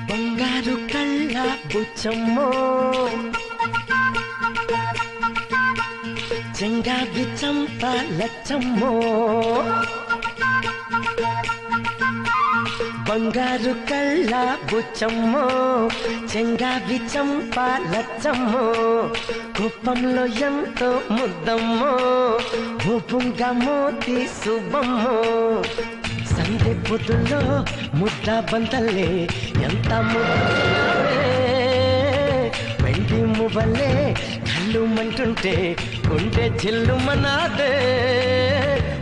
బంగారు కళ్ళ బుచ్చమ్మో చెంగావి చంప లచ్చమ్మో బంగారు కళ్ళ బుచ్చమ్మో చెంగావి చంప లచ్చమ్మో కుప్పంలో ఎంతో ముద్దమ్మో భూపుంగ మోతి శుభమ్మో సందె పొద్దుల్లో ముద్ద బంతల్లే ఎంత ముద్దే వెండి మువ్వలే కళ్ళు మంటుంటే గుండె జిల్లు మనాదే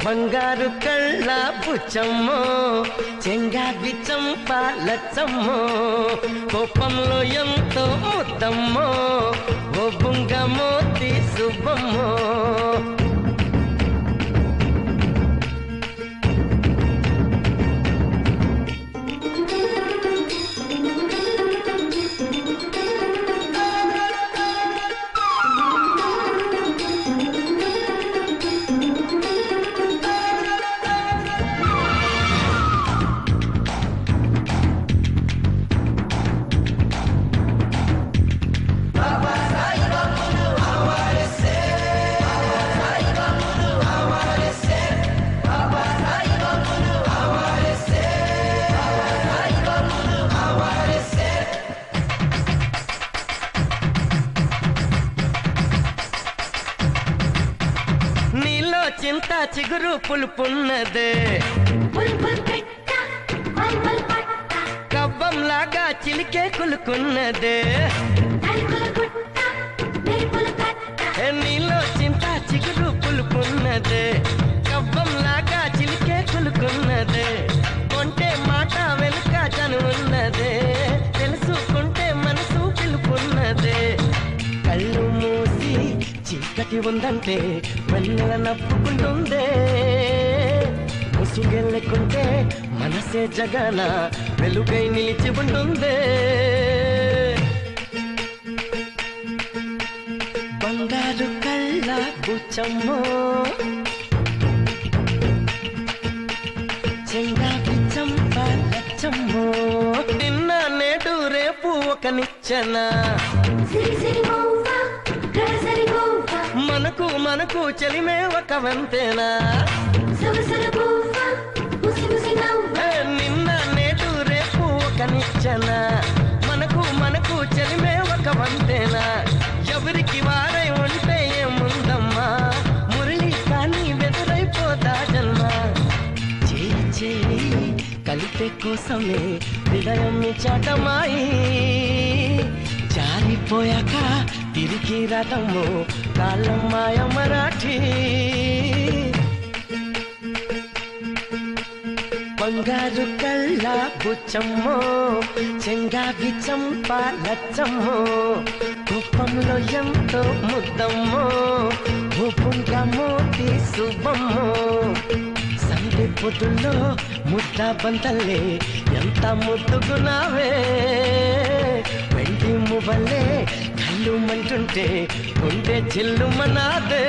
బంగారు కళ్ళ బుచ్చమ్మో చెంగావి చంప లచ్చమ్మో కోపంలో ఎంతో ముద్దమ్మో ఓ బుంగ మోతి శుభమ్మో చింత చిగురు పులుపున్నదే కవ్వంలాగా చిలికే కులుకున్నదే నీలో చింత చిగురు పులుపున్నదే కవ్వంలాగా చిలికే కులుకున్నదే కొంటే మాట వెనుక చనువున్నదే తెలుసుకుంటే మనసు పిలుపున్నదే కళ్ళు మూసి చీకటి ఉందంటే వెన్నెల నవ్వుకుంటుందే ముసుగెళ్ళకుంటే మనసే జగన వెలుగై నిలిచి ఉంటుందే బంగారు కళ్ళ బుచ్చమ్మో చెంగావి చంప లచ్చమ్మో నిన్న నేడు రేపు ఒక నిచ్చెన మనకు మనకు చెలిమే ఒక వంతేనా నిన్న నేడు రేపు ఒక నిచ్చెన మనకు మనకు చెలిమే ఒక వంతేనా ఎవరికి వారై ఉంటే ఏముందమ్మా మురళి కానీ వెదురైపోతా జన్మ చేయి చేయి కలిపే కోసమే హృదయం చాటమాయి జారిపోయాక తిరిగి రాదమ్మో కాలం మాయ మరాఠీ బంగారు కళ్ళ బుచ్చమ్మో చెంగావి చంప లచ్చమ్మో కుప్పంలో ఎంతో ముద్దమ్మో భూపుంగ మోతి శుభమ్మో సందె పొద్దుల్లో ముద్ద బంతల్లే ఎంత ముద్దుగున్నావే వెండి మువ్వలే కళ్ళు మంటుంటే గుండె జిల్లు మనాదే